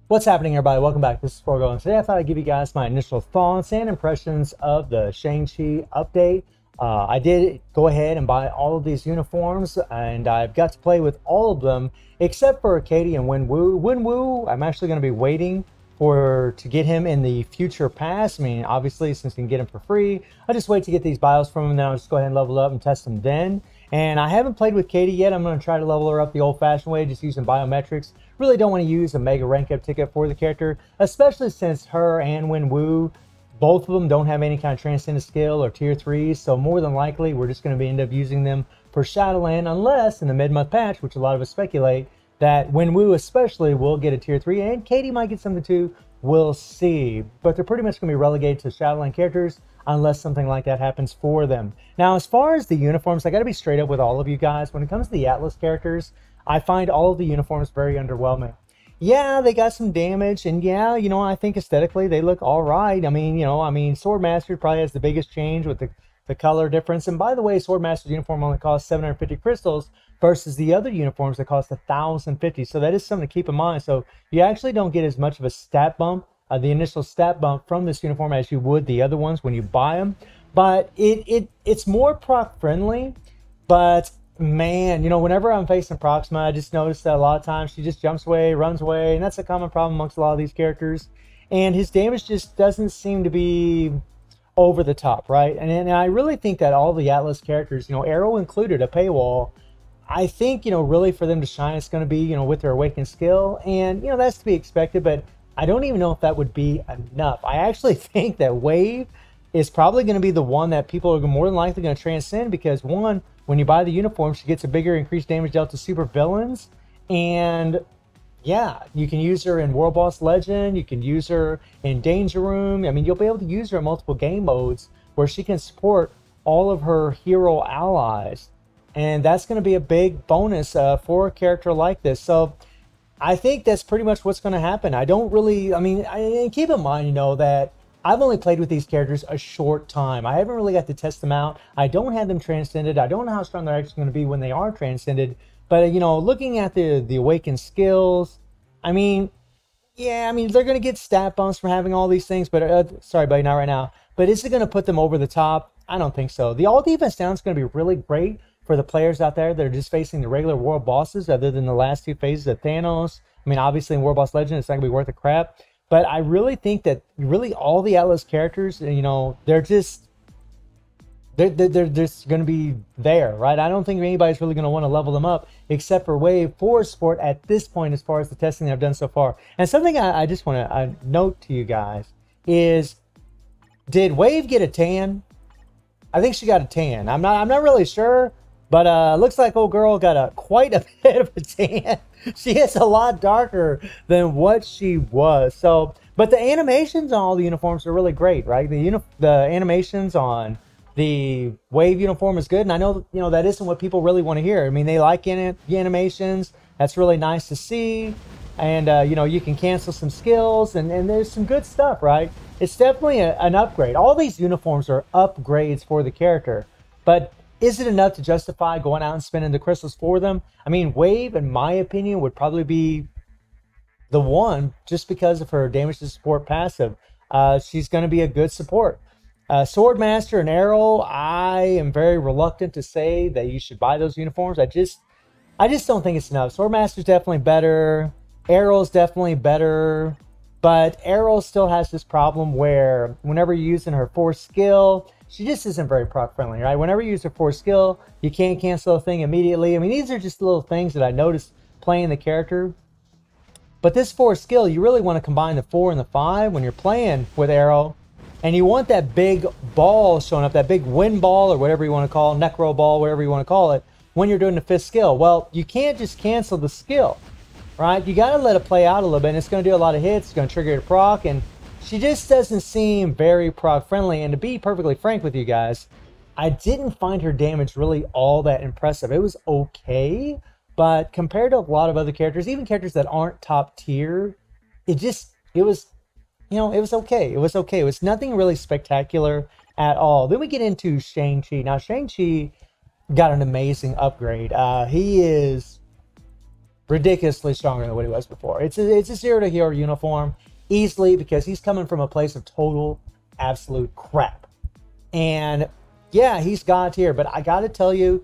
What's happening, everybody? Welcome back. This is Forgo, and today I thought I'd give you guys my initial thoughts and impressions of the Shang-Chi update. I did go ahead and buy all of these uniforms, and I've got to play with all of them except for Katie and Wenwu. Wenwu, I'm actually going to be waiting to get him in the future pass. I mean, obviously, since you can get him for free, I'll just wait to get these bios from him, then I'll just go ahead and level up and test them then. And I haven't played with Katie yet. I'm going to try to level her up the old-fashioned way, just using biometrics. Really don't want to use a mega rank up ticket for the character, especially since her and Wenwu, both of them don't have any kind of transcendent skill or tier 3s. So more than likely, we're just going to end up using them for Shadowland, unless in the mid-month patch, which a lot of us speculate, that Wenwu especially will get a tier 3, and Katie might get something too. We'll see. But they're pretty much going to be relegated to Shadowland characters unless something like that happens for them. Now, as far as the uniforms, I got to be straight up with all of you guys. When it comes to the Atlas characters, I find all of the uniforms very underwhelming. Yeah, they got some damage, and yeah, I think aesthetically they look all right. I mean, Swordmaster probably has the biggest change with the color difference. And by the way, Swordmaster's uniform only costs 750 crystals versus the other uniforms that cost 1,050. So that is something to keep in mind. So you actually don't get as much of a stat bump, the initial stat bump from this uniform as you would the other ones when you buy them. But it's more proc friendly. But man, whenever I'm facing Proxima, I just notice that a lot of times she just jumps away, runs away, and that's a common problem amongst a lot of these characters. And his damage just doesn't seem to be over the top, right? And I really think that all the Atlas characters, Arrow included, a paywall, I think, really for them to shine, it's going to be, with their awakened skill. And, that's to be expected, but I don't even know if that would be enough. I actually think that Wave is probably going to be the one that people are more than likely going to transcend because, one, when you buy the uniform, she gets a bigger increased damage dealt to super villains. And yeah, you can use her in World Boss Legend. You can use her in Danger Room. I mean, you'll be able to use her in multiple game modes where she can support all of her hero allies. And that's going to be a big bonus for a character like this. So I think that's pretty much what's going to happen. I don't really, keep in mind, that I've only played with these characters a short time. I haven't really got to test them out. I don't have them transcended. I don't know how strong they're actually going to be when they are transcended. But, looking at the awakened skills, they're going to get stat bumps from having all these things. But, sorry, buddy, not right now. But is it going to put them over the top? I don't think so. The all defense down is going to be really great for the players out there that are just facing the regular world bosses other than the last two phases of Thanos. Obviously in World Boss Legend, it's not going to be worth a crap. But I really think that really all the Atlas characters, they're just going to be there, right? I don't think anybody's really going to want to level them up except for Wave for support at this point as far as the testing I've done so far. And something I just want to note to you guys is, did Wave get a tan? I think she got a tan. I'm not really sure. But looks like old girl got quite a bit of a tan. She is a lot darker than what she was. So, but the animations on all the uniforms are really great, right? The animations on the Wave uniform is good, and I know that isn't what people really want to hear. They like the animations. That's really nice to see, and you can cancel some skills, and there's some good stuff, right? It's definitely an upgrade. All these uniforms are upgrades for the character, but is it enough to justify going out and spending the crystals for them? Wave, in my opinion, would probably be the one just because of her damage to support passive. She's going to be a good support. Swordmaster and Arrow, I am very reluctant to say that you should buy those uniforms. I just don't think it's enough. Swordmaster's definitely better. Arrow's definitely better. But Arrow still has this problem where whenever you're using her force skill, she just isn't very proc friendly, right? Whenever you use her force skill, you can't cancel a thing immediately. These are just little things that I noticed playing the character. But this force skill, you really want to combine the 4 and the 5 when you're playing with Arrow. And you want that big ball showing up, that big wind ball or whatever you want to call it, necro ball, whatever you want to call it, when you're doing the 5th skill. Well, you can't just cancel the skill, right? You got to let it play out a little bit, and it's going to do a lot of hits. It's going to trigger your proc, and she just doesn't seem very proc friendly. And to be perfectly frank with you guys, I didn't find her damage really all that impressive. It was okay, but compared to a lot of other characters, even characters that aren't top tier, it was okay. It was okay. It was nothing really spectacular at all. Then we get into Shang-Chi. Now, Shang-Chi got an amazing upgrade. He is ridiculously stronger than what he was before. It's a zero to hero uniform easily, because he's coming from a place of total absolute crap. And yeah, he's God tier, but I got to tell you,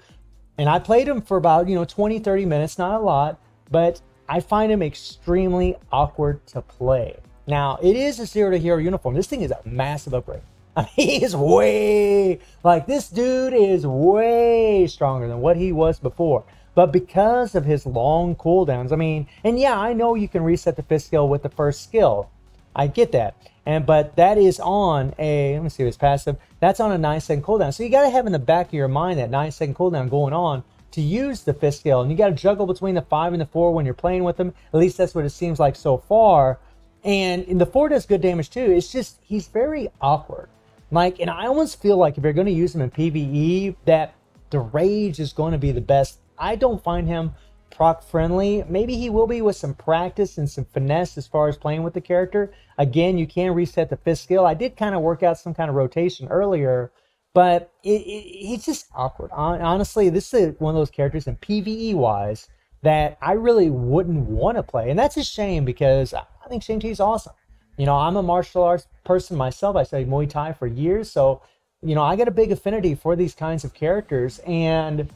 and I played him for about, 20-30 minutes, not a lot, but I find him extremely awkward to play. Now, it is a zero to hero uniform. This thing is a massive upgrade. I mean, he is way, like, this dude is way stronger than what he was before. But because of his long cooldowns, I mean, and yeah, I know you can reset the fifth skill with the first skill. I get that. But that is on a, let me see his passive, that's on a 9-second cooldown. So you got to have in the back of your mind that 9-second cooldown going on to use the fifth skill. And you got to juggle between the 5 and the 4 when you're playing with them. At least that's what it seems like so far. And the 4 does good damage too. It's just, he's very awkward. Like, and I almost feel like if you're going to use him in PvE, that the Rage is going to be the best. I don't find him proc friendly. Maybe he will be with some practice and some finesse as far as playing with the character. Again, you can reset the fifth skill. I did kind of work out some kind of rotation earlier, but he's just awkward. Honestly, this is one of those characters in PvE wise that I really wouldn't want to play. And that's a shame, because I think Shang-Chi is awesome. I'm a martial arts person myself. I studied Muay Thai for years. So, I got a big affinity for these kinds of characters. And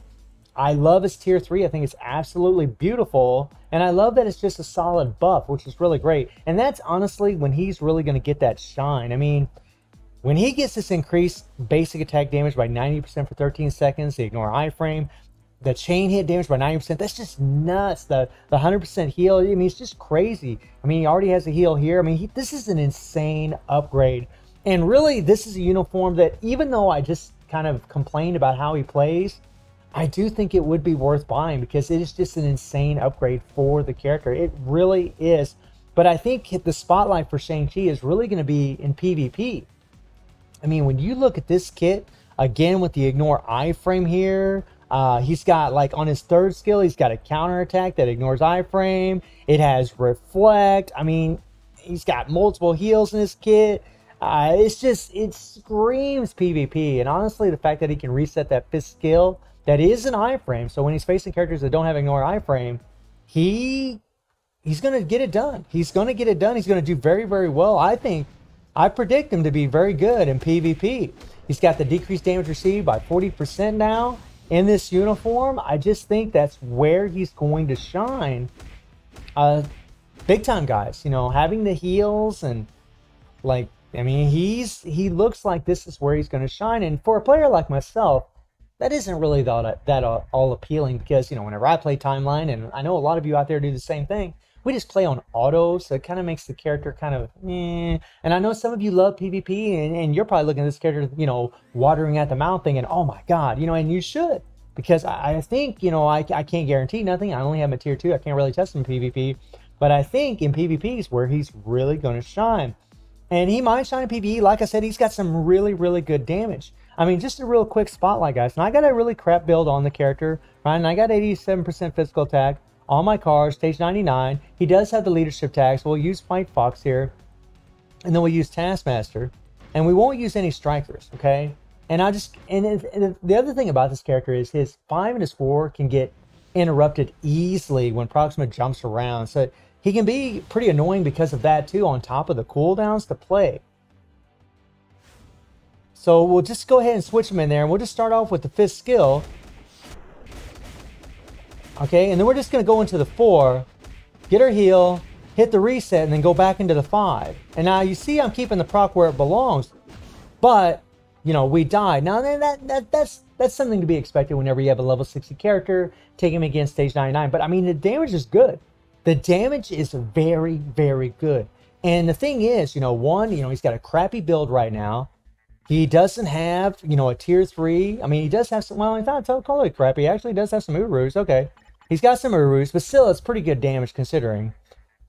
I love his tier 3. I think it's absolutely beautiful. And I love that it's just a solid buff, which is really great. And that's honestly when he's really going to get that shine. I mean, when he gets this increased basic attack damage by 90% for 13 seconds, the ignore iframe, the chain hit damage by 90%, that's just nuts. The 100% heal, I mean, it's just crazy. I mean, he already has a heal here. I mean, this is an insane upgrade. And really, this is a uniform that, even though I just kind of complained about how he plays, I do think it would be worth buying, because it is just an insane upgrade for the character. It really is. But I think the spotlight for Shang-Chi is really going to be in PvP. I mean, when you look at this kit, again, with the ignore iframe here, he's got, like, on his 3rd skill, he's got a counter attack that ignores iframe. It has reflect. I mean, he's got multiple heals in his kit. It's just, it screams PvP. And honestly, the fact that he can reset that 5th skill, that is an iframe. So when he's facing characters that don't have ignore iframe, he's going to get it done. He's going to get it done. He's going to do very, very well. I predict him to be very good in PvP. He's got the decreased damage received by 40% now in this uniform. I just think that's where he's going to shine. Big time, guys. Having the heals and, like, I mean, he looks like this is where he's going to shine. And for a player like myself, that isn't really that all appealing, because, whenever I play Timeline, and I know a lot of you out there do the same thing, we just play on auto, so it kind of makes the character kind of eh. And I know some of you love PvP, and you're probably looking at this character, watering at the mouth thinking, oh my God, and you should, because I think, I can't guarantee nothing. I only have a tier 2. I can't really test him in PvP, but I think in PvP is where he's really going to shine. And he might shine in PvE. Like I said, he's got some really, really good damage. I mean, just a real quick spotlight, guys. And I got a really crap build on the character, right? And I got 87% physical attack on my car, stage 99. He does have the leadership tag, so we'll use White Fox here. And then we'll use Taskmaster. And we won't use any strikers, okay? And the other thing about this character is his 5 and his 4 can get interrupted easily when Proxima jumps around. So he can be pretty annoying because of that too, on top of the cooldowns to play. So we'll just go ahead and switch them in there, and we'll just start off with the 5th skill. Okay, and then we're just going to go into the 4, get our heal, hit the reset, and then go back into the 5. And now you see I'm keeping the proc where it belongs, but, we died. Now that's something to be expected whenever you have a level 60 character, take him against stage 99. But I mean, the damage is good. The damage is very, very good. And the thing is, he's got a crappy build right now. He doesn't have, a tier 3. I mean, he does have some, well, he's not totally crappy. He actually does have some Urus. Okay. He's got some Urus, but still, it's pretty good damage considering.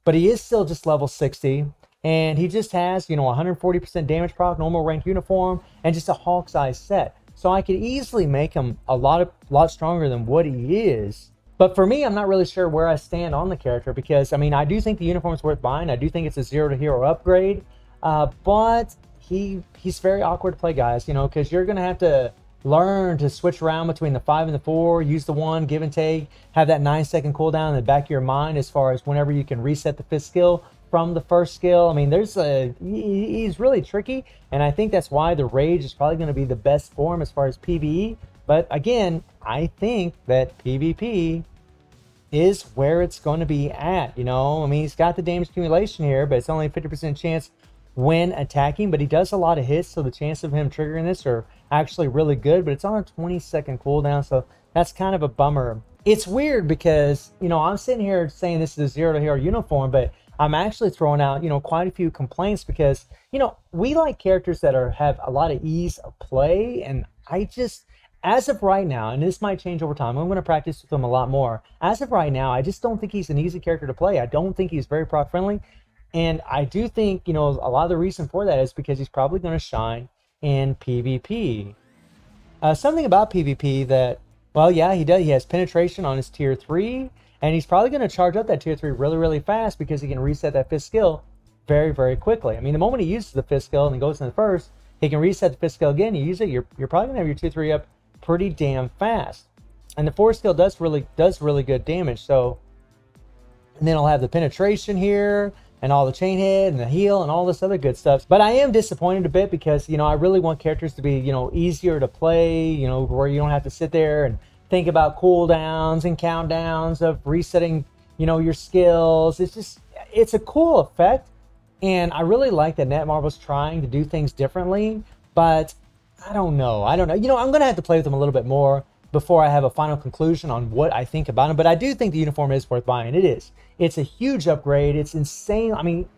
But he is still just level 60. And he just has, 140% damage proc, normal rank uniform, and just a Hawk's Eye set. So I could easily make him a lot stronger than what he is. But for me, I'm not really sure where I stand on the character, because, I mean, I do think the uniform is worth buying. I do think it's a 0 to hero upgrade. But he's very awkward to play, guys, because you're going to have to learn to switch around between the 5 and the 4, use the 1, give and take, have that 9-second cooldown in the back of your mind as far as whenever you can reset the 5th skill from the 1st skill. I mean, he's really tricky, and I think that's why the Rage is probably going to be the best form as far as PvE. But again, I think that PvP is where it's going to be at, you know. I mean, he's got the damage accumulation here, but it's only a 50% chance when attacking, but he does a lot of hits, so the chance of him triggering this are actually really good, but it's on a 20-second cooldown, so that's kind of a bummer. It's weird because, you know, I'm sitting here saying this is a Zero to Hero uniform, but I'm actually throwing out, you know, quite a few complaints because, you know, we like characters that have a lot of ease of play, and I just, as of right now, and this might change over time, I'm going to practice with him a lot more. As of right now, I just don't think he's an easy character to play. I don't think he's very proc friendly. And I do think, you know, a lot of the reason for that is because he's probably going to shine in PvP. Something about PvP that, well, yeah, he does. He has penetration on his tier 3, and he's probably going to charge up that tier 3 really, really fast because he can reset that 5th skill very, very quickly. I mean, the moment he uses the 5th skill and he goes in the 1st, he can reset the 5th skill again. You use it, you're probably going to have your tier 3 up pretty damn fast. And the 4th skill does really good damage. So, and then I'll have the penetration here, and all the chain hit and the heal and all this other good stuff. But I am disappointed a bit because, you know, I really want characters to be, you know, easier to play, you know, where you don't have to sit there and think about cooldowns and countdowns of resetting, you know, your skills. It's just, it's a cool effect. And I really like that Netmarble's trying to do things differently, but I don't know. You know, I'm going to have to play with him a little bit more before I have a final conclusion on what I think about him. But I do think the uniform is worth buying. It is. It's a huge upgrade. It's insane. I mean,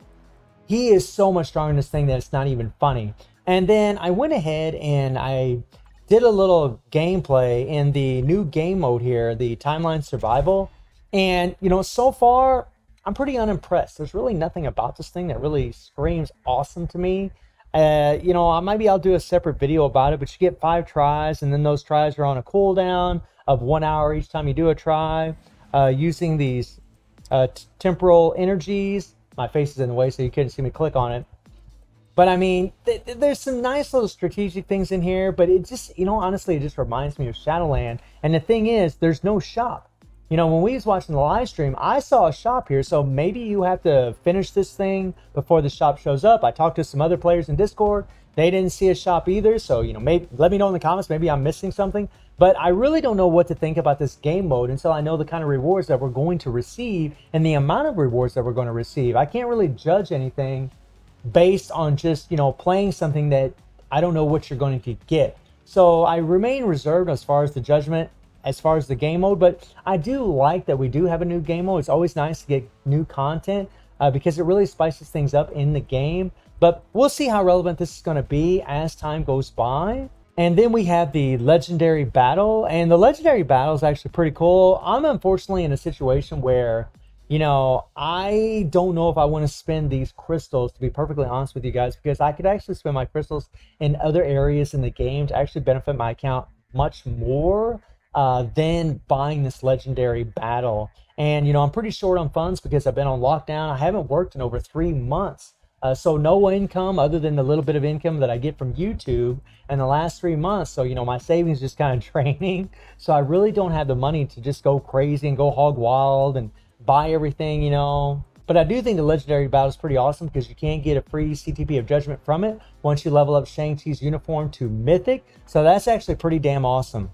he is so much stronger in this thing that it's not even funny. And then I went ahead and I did a little gameplay in the new game mode here, the Timeline Survival. And, you know, so far, I'm pretty unimpressed. There's really nothing about this thing that really screams awesome to me. You know, maybe I'll do a separate video about it, but you get 5 tries, and then those tries are on a cooldown of 1 hour each time you do a try, using these temporal energies. My face is in the way, so you couldn't see me click on it. But I mean, there's some nice little strategic things in here, but it just, you know, honestly, it just reminds me of Shadowland. And the thing is, there's no shop. You know, when we was watching the live stream, I saw a shop here, so maybe you have to finish this thing before the shop shows up. I talked to some other players in Discord. They didn't see a shop either, so, you know, maybe let me know in the comments. Maybe I'm missing something. But I really don't know what to think about this game mode until I know the kind of rewards that we're going to receive and the amount of rewards that we're going to receive. I can't really judge anything based on just, you know, playing something that I don't know what you're going to get. So I remain reserved as far as the judgment, as far as the game mode, but I do like that we do have a new game mode. It's always nice to get new content because it really spices things up in the game. But we'll see how relevant this is going to be as time goes by. And then we have the legendary battle, and the legendary battle is actually pretty cool. I'm unfortunately in a situation where, you know, I don't know if I want to spend these crystals, to be perfectly honest with you guys, because I could actually spend my crystals in other areas in the game to actually benefit my account much more than buying this legendary battle. And, you know, I'm pretty short on funds because I've been on lockdown. I haven't worked in over 3 months. So no income other than the little bit of income that I get from YouTube in the last 3 months. So, you know, my savings just kind of draining. So I really don't have the money to just go crazy and go hog wild and buy everything, you know. But I do think the legendary battle is pretty awesome because you can get a free CTP of Judgment from it once you level up Shang-Chi's uniform to Mythic. So that's actually pretty damn awesome.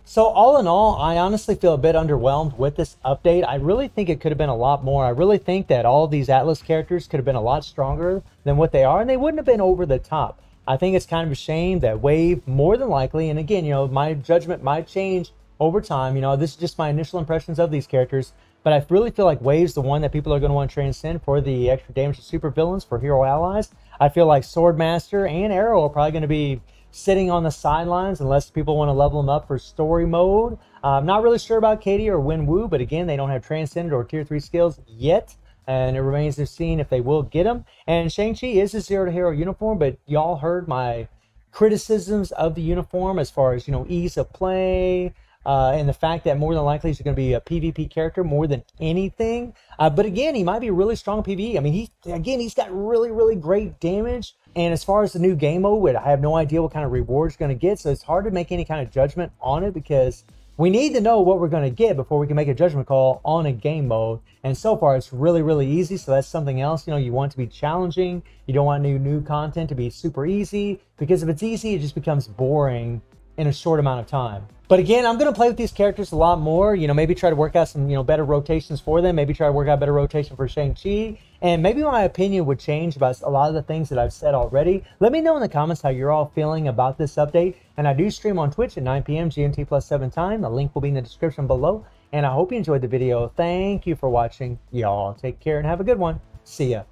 So all in all, I honestly feel a bit underwhelmed with this update. I really think it could have been a lot more. I really think that all of these Atlas characters could have been a lot stronger than what they are, and they wouldn't have been over the top. I think it's kind of a shame that Wave, more than likely, and again, you know, my judgment might change over time. You know, this is just my initial impressions of these characters, but I really feel like Wave's the one that people are going to want to transcend for the extra damage to super villains for hero allies. I feel like Swordmaster and Arrow are probably going to be sitting on the sidelines unless people want to level them up for story mode. I'm not really sure about Katie or Wenwu, but again, they don't have Transcended or Tier 3 skills yet, and it remains to be seen if they will get them. And Shang-Chi is a Zero to Hero uniform, but y'all heard my criticisms of the uniform as far as, you know, ease of play, and the fact that more than likely he's going to be a PvP character more than anything. But again, he might be really strong PvE. I mean, he's got really, really great damage And as far as the new game mode, I have no idea what kind of rewards you're going to get. So it's hard to make any kind of judgment on it because we need to know what we're going to get before we can make a judgment call on a game mode. And so far, it's really, really easy. So that's something else. You know, you want it to be challenging. You don't want new content to be super easy, because if it's easy, it just becomes boring in a short amount of time. But again, I'm going to play with these characters a lot more. You know, maybe try to work out some, better rotations for them. Maybe try to work out better rotation for Shang-Chi. And maybe my opinion would change about a lot of the things that I've said already. Let me know in the comments how you're all feeling about this update. And I do stream on Twitch at 9 p.m. GMT plus 7 time. The link will be in the description below. And I hope you enjoyed the video. Thank you for watching. Y'all take care and have a good one. See ya.